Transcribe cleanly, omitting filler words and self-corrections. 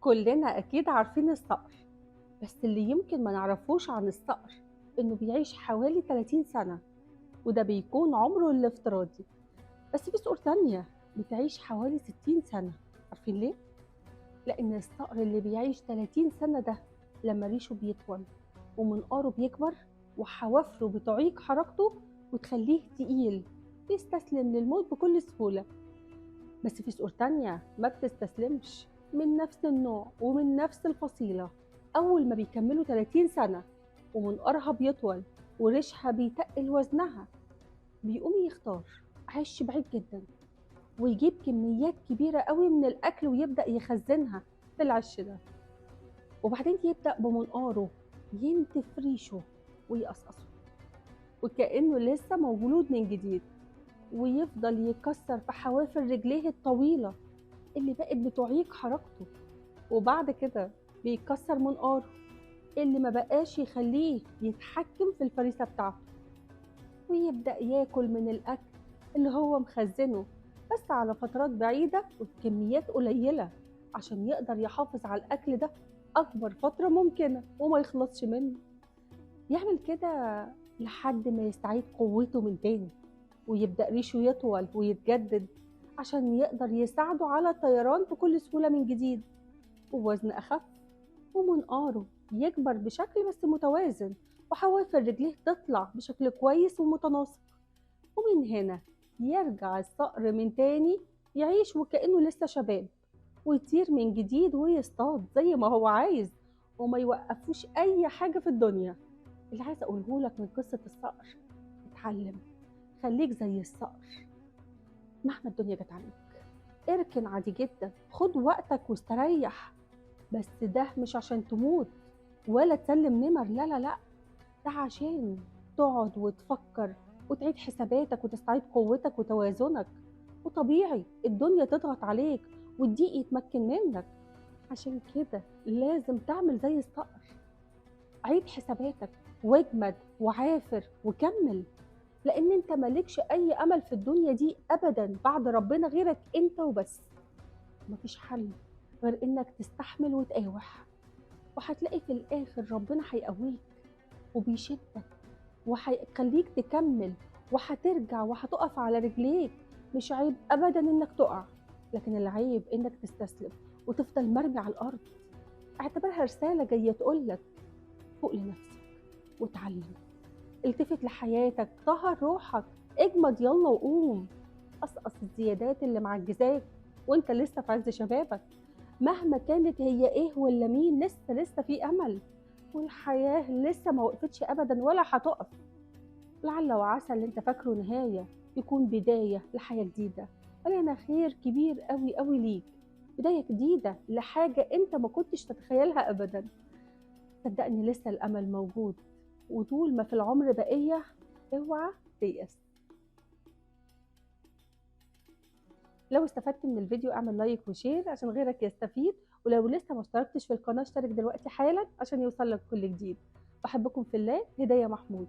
كلنا أكيد عارفين الصقر، بس اللي يمكن ما نعرفوش عن الصقر إنه بيعيش حوالي 30 سنة، وده بيكون عمره الافتراضي. بس في صقور تانية بتعيش حوالي 60 سنة. عارفين ليه؟ لأن الصقر اللي بيعيش 30 سنة ده لما ريشه بيطول ومنقاره بيكبر وحوافره بتعيق حركته وتخليه تقيل، بيستسلم للموت بكل سهولة. بس في صقور تانية ما بتستسلمش، من نفس النوع ومن نفس الفصيلة. أول ما بيكملوا 30 سنة ومنقارها بيطول وريشها بيتقل وزنها، بيقوم يختار عيش بعيد جدا ويجيب كميات كبيرة قوي من الأكل ويبدأ يخزنها في العش ده، وبعدين يبدأ بمنقاره ينتف ريشه ويقصقصه وكأنه لسه مولود من جديد، ويفضل يكسر في حوافر رجليه الطويلة اللي بقت بتعيق حركته. وبعد كده بيكسر منقاره اللي ما بقاش يخليه يتحكم في الفريسة بتاعته، ويبدأ ياكل من الأكل اللي هو مخزنه بس على فترات بعيدة وبكميات قليلة، عشان يقدر يحافظ على الأكل ده أكبر فترة ممكنة وما يخلصش منه. يعمل كده لحد ما يستعيد قوته من تاني ويبدأ ريشه يطول ويتجدد، عشان يقدر يساعده على الطيران بكل سهولة من جديد، ووزن أخف، ومنقاره يكبر بشكل بس متوازن، وحوافر رجليه تطلع بشكل كويس ومتناسق. ومن هنا يرجع الصقر من تاني يعيش وكأنه لسه شباب، ويطير من جديد ويصطاد زي ما هو عايز، وما يوقفوش أي حاجة في الدنيا. اللي عايز أقوله لك من قصة الصقر، اتعلم خليك زي الصقر مهما الدنيا جت عليك. اركن عادي جدا، خد وقتك واستريح، بس ده مش عشان تموت ولا تسلم نمر، لا لا لا، ده عشان تقعد وتفكر وتعيد حساباتك وتستعيد قوتك وتوازنك. وطبيعي الدنيا تضغط عليك والضيق يتمكن منك، عشان كده لازم تعمل زي الصقر، عيد حساباتك واجمد وعافر وكمل، لان انت مالكش اي امل في الدنيا دي ابدا بعد ربنا غيرك انت وبس. مفيش حل غير انك تستحمل وتقاوح، وهتلاقي في الاخر ربنا هيقويك وبيشدك وهيخليك تكمل، وهترجع وهتقف على رجليك. مش عيب ابدا انك تقع، لكن العيب انك تستسلم وتفضل مرمي على الارض. اعتبرها رسالة جاية تقولك فوق لنفسك وتعلم، التفت لحياتك، طهر روحك، اجمد يلا وقوم، قصقص الزيادات اللي معجزاك وانت لسه في عز شبابك. مهما كانت هي ايه ولا مين، لسه في امل، والحياة لسه ما وقفتش ابدا ولا هتقف. لعل وعسى اللي انت فاكره نهاية يكون بداية لحياة جديدة، مليانة خير كبير قوي قوي ليك، بداية جديدة لحاجة انت ما كنتش تتخيلها ابدا. صدقني لسه الامل موجود، وطول ما في العمر بقية اوعى تيأس. لو استفدت من الفيديو اعمل لايك وشير عشان غيرك يستفيد، ولو لسه ما اشتركتش في القناة اشترك دلوقتي حالا عشان يوصلك كل جديد. بحبكم في الله، هداية محمود.